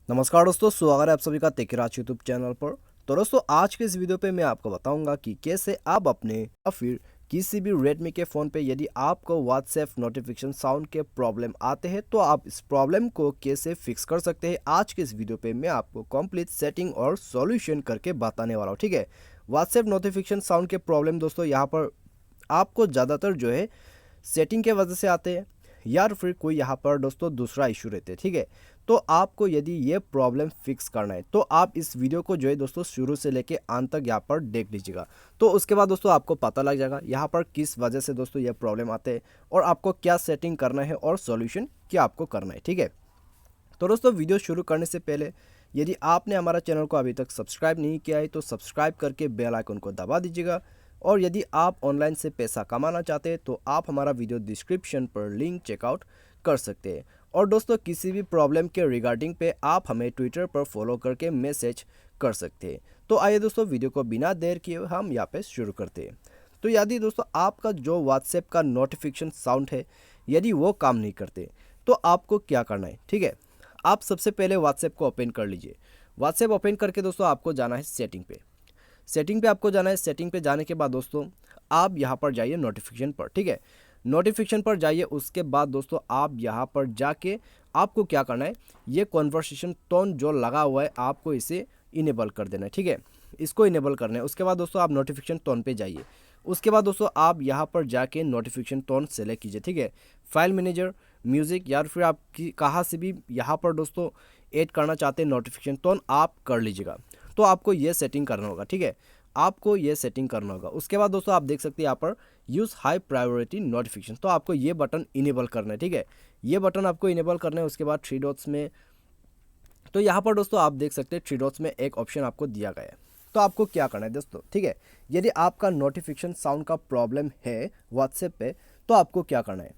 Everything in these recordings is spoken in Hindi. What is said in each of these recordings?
नमस्कार दोस्तों, स्वागत है आप सभी का टेकराज यूट्यूब चैनल पर। तो दोस्तों, आज के इस वीडियो पे मैं आपको बताऊंगा कि कैसे आप अपने या फिर किसी भी रेडमी के फ़ोन पे यदि आपको व्हाट्सएप नोटिफिकेशन साउंड के प्रॉब्लम आते हैं तो आप इस प्रॉब्लम को कैसे फिक्स कर सकते हैं। आज के इस वीडियो पे मैं आपको कंप्लीट सेटिंग और सॉल्यूशन करके बताने वाला हूँ। ठीक है, व्हाट्सएप नोटिफिकेशन साउंड के प्रॉब्लम दोस्तों यहाँ पर आपको ज़्यादातर जो है सेटिंग के वजह से आते हैं या फिर कोई यहाँ पर दोस्तों दूसरा इशू रहते हैं। ठीक है, तो आपको यदि ये प्रॉब्लम फिक्स करना है तो आप इस वीडियो को जो है दोस्तों शुरू से लेके अंत तक यहाँ पर देख लीजिएगा। तो उसके बाद दोस्तों आपको पता लग जाएगा यहाँ पर किस वजह से दोस्तों ये प्रॉब्लम आते हैं और आपको क्या सेटिंग करना है और सॉल्यूशन क्या आपको करना है। ठीक है, तो दोस्तों वीडियो शुरू करने से पहले यदि आपने हमारा चैनल को अभी तक सब्सक्राइब नहीं किया है तो सब्सक्राइब करके बेल आइकन को दबा दीजिएगा। और यदि आप ऑनलाइन से पैसा कमाना चाहते हैं तो आप हमारा वीडियो डिस्क्रिप्शन पर लिंक चेकआउट कर सकते हैं। और दोस्तों, किसी भी प्रॉब्लम के रिगार्डिंग पे आप हमें ट्विटर पर फॉलो करके मैसेज कर सकते हैं। तो आइए दोस्तों, वीडियो को बिना देर किए हम यहाँ पे शुरू करते हैं। तो यदि दोस्तों आपका जो व्हाट्सएप का नोटिफिकेशन साउंड है यदि वो काम नहीं करते तो आपको क्या करना है। ठीक है, आप सबसे पहले व्हाट्सएप को ओपन कर लीजिए। व्हाट्सएप ओपन करके दोस्तों आपको जाना है सेटिंग पे। सेटिंग पे आपको जाना है। सेटिंग पे जाने के बाद दोस्तों आप यहाँ पर जाइए नोटिफिकेशन पर। ठीक है, नोटिफिकेशन पर जाइए। उसके बाद दोस्तों आप यहाँ पर जाके आपको क्या करना है, ये कॉन्वर्सेशन टोन जो लगा हुआ है आपको इसे इनेबल कर देना है। ठीक है, इसको इनेबल करना है। उसके बाद दोस्तों आप नोटिफिकेशन टोन पे जाइए। उसके बाद दोस्तों आप यहाँ पर जाके नोटिफिकेशन टोन सेलेक्ट कीजिए। ठीक है, फाइल मैनेजर, म्यूज़िक या फिर आप कहाँ से भी यहाँ पर दोस्तों ऐड करना चाहते हैं नोटिफिकेशन टोन आप कर लीजिएगा। तो आपको ये सेटिंग करना होगा। ठीक है, आपको ये सेटिंग करना होगा। उसके बाद दोस्तों आप देख सकते हैं यहाँ पर यूज़ हाई प्रायोरिटी नोटिफिकेशन, तो आपको ये बटन इनेबल करना है। ठीक है, ये बटन आपको इनेबल करना है। उसके बाद थ्री डॉट्स में, तो यहाँ पर दोस्तों आप देख सकते हैं थ्री डॉट्स में एक ऑप्शन आपको दिया गया है। तो आपको क्या करना है दोस्तों, ठीक है, यदि आपका नोटिफिकेशन साउंड का प्रॉब्लम है व्हाट्सएप पे तो आपको क्या करना है,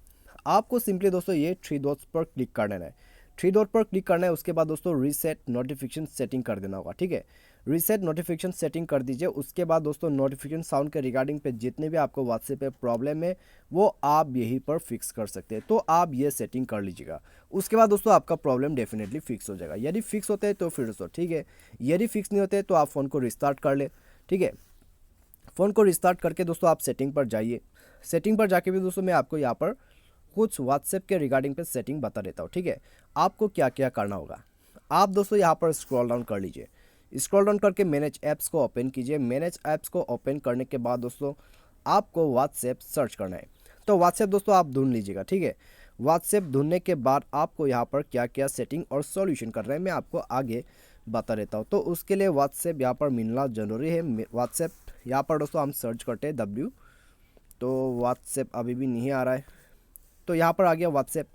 आपको सिंपली दोस्तों ये थ्री डॉट्स पर क्लिक कर देना है। थ्री डॉट पर क्लिक करना है। उसके बाद दोस्तों रीसेट नोटिफिकेशन सेटिंग कर देना होगा। ठीक है, रीसेट नोटिफिकेशन सेटिंग कर दीजिए। उसके बाद दोस्तों नोटिफिकेशन साउंड के रिगार्डिंग पे जितने भी आपको व्हाट्सएप पे प्रॉब्लम है वो आप यहीं पर फिक्स कर सकते हैं। तो आप ये सेटिंग कर लीजिएगा। उसके बाद दोस्तों आपका प्रॉब्लम डेफिनेटली फिक्स हो जाएगा। यदि फिक्स होते हैं तो फिर दोस्तों ठीक है, यदि फिक्स नहीं होते तो आप फ़ोन को रिस्टार्ट कर ले। ठीक है, फ़ोन को रिस्टार्ट करके दोस्तों आप सेटिंग पर जाइए। सेटिंग पर जाके भी दोस्तों मैं आपको यहाँ पर कुछ व्हाट्सएप के रिगार्डिंग पे सेटिंग बता देता हूँ। ठीक है, आपको क्या क्या करना होगा। आप दोस्तों यहाँ पर स्क्रॉल डाउन कर लीजिए। स्क्रॉल डाउन करके मैनेज ऐप्स को ओपन कीजिए। मैनेज ऐप्स को ओपन करने के बाद दोस्तों आपको व्हाट्सएप सर्च करना है। तो व्हाट्सएप दोस्तों आप ढूंढ लीजिएगा। ठीक है, व्हाट्सएप ढूंढने के बाद आपको यहाँ पर क्या क्या सेटिंग और सॉल्यूशन करना है मैं आपको आगे बता देता हूँ। तो उसके लिए व्हाट्सएप यहाँ पर मिलना ज़रूरी है। व्हाट्सएप यहाँ पर दोस्तों हम सर्च करते हैं W, तो व्हाट्सएप अभी भी नहीं आ रहा है। तो यहाँ पर आ गया व्हाट्सएप।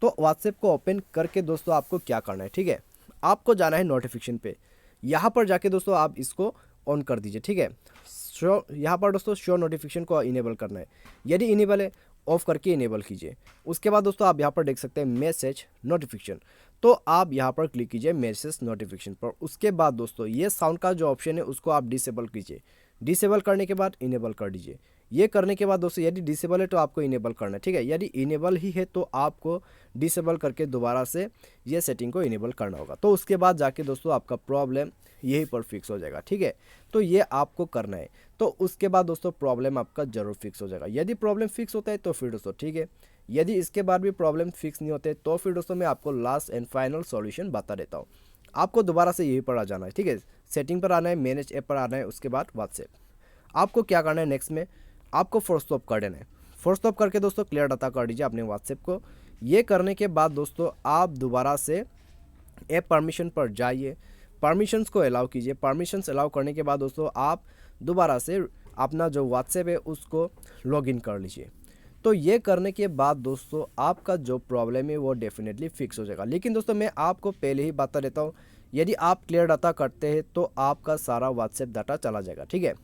तो व्हाट्सएप को ओपन करके दोस्तों आपको क्या करना है, ठीक है, आपको जाना है नोटिफिकेशन पे। यहाँ पर जाके दोस्तों आप इसको ऑन कर दीजिए। ठीक है, शो यहाँ पर दोस्तों शो नोटिफिकेशन को इनेबल करना है। यदि इनेबल है ऑफ करके इनेबल कीजिए। उसके बाद दोस्तों आप यहाँ पर देख सकते हैं मैसेज नोटिफिकेशन, तो आप यहाँ पर क्लिक कीजिए मैसेज नोटिफिकेशन पर। उसके बाद दोस्तों ये साउंड का जो ऑप्शन है उसको आप डिसेबल कीजिए। डिसेबल करने के बाद इनेबल कर दीजिए। ये करने के बाद दोस्तों यदि डिसेबल है तो आपको इनेबल करना है। ठीक है, यदि इनेबल ही है तो आपको डिसेबल करके दोबारा से ये सेटिंग को इनेबल करना होगा। तो उसके बाद जाके दोस्तों आपका प्रॉब्लम यहीं पर फिक्स हो जाएगा। ठीक है, तो ये आपको करना है। तो उसके बाद दोस्तों प्रॉब्लम आपका ज़रूर फिक्स हो जाएगा। यदि प्रॉब्लम फिक्स होता है तो फिर दोस्तों ठीक है, यदि इसके बाद भी प्रॉब्लम फिक्स नहीं होते तो फिर दोस्तों मैं आपको लास्ट एंड फाइनल सॉल्यूशन बता देता हूँ। आपको दोबारा से यहीं पर आ जाना है। ठीक है, सेटिंग पर आना है, मैनेज ऐप पर आना है। उसके बाद व्हाट्सएप आपको क्या करना है, नेक्स्ट में आपको फोर्स स्टॉप कर देना है। फोर्स स्टॉप करके दोस्तों क्लियर डाटा कर दीजिए अपने व्हाट्सएप को। ये करने के बाद दोस्तों आप दोबारा से ऐप परमिशन पर जाइए, परमिशंस को अलाउ कीजिए। परमिशंस अलाउ करने के बाद दोस्तों आप दोबारा से अपना जो व्हाट्सएप है उसको लॉगिन कर लीजिए। तो ये करने के बाद दोस्तों आपका जो प्रॉब्लम है वो डेफिनेटली फिक्स हो जाएगा। लेकिन दोस्तों मैं आपको पहले ही बता देता हूँ, यदि आप क्लियर डाटा करते हैं तो आपका सारा व्हाट्सएप डाटा चला जाएगा। ठीक है,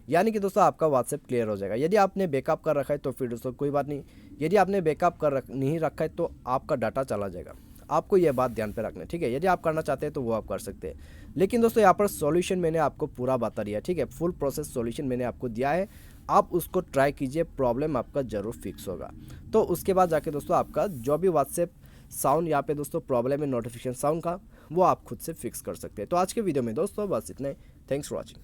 यानी कि दोस्तों आपका व्हाट्सएप क्लियर हो जाएगा। यदि आपने बैकअप कर रखा है तो फिर दोस्तों कोई बात नहीं, यदि आपने बैकअप नहीं रखा है तो आपका डाटा चला जाएगा। आपको यह बात ध्यान पे रखना है। ठीक है, यदि आप करना चाहते हैं तो वो आप कर सकते हैं। लेकिन दोस्तों यहाँ पर सॉल्यूशन मैंने आपको पूरा बता दिया। ठीक है, फुल प्रोसेस सॉल्यूशन मैंने आपको दिया है, आप उसको ट्राई कीजिए, प्रॉब्लम आपका ज़रूर फिक्स होगा। तो उसके बाद जाके दोस्तों आपका जो भी व्हाट्सएप साउंड यहाँ पे दोस्तों प्रॉब्लम है नोटिफिकेशन साउंड का वो आप खुद से फिक्स कर सकते हैं। तो आज के वीडियो में दोस्तों बस इतने। Thanks for watching.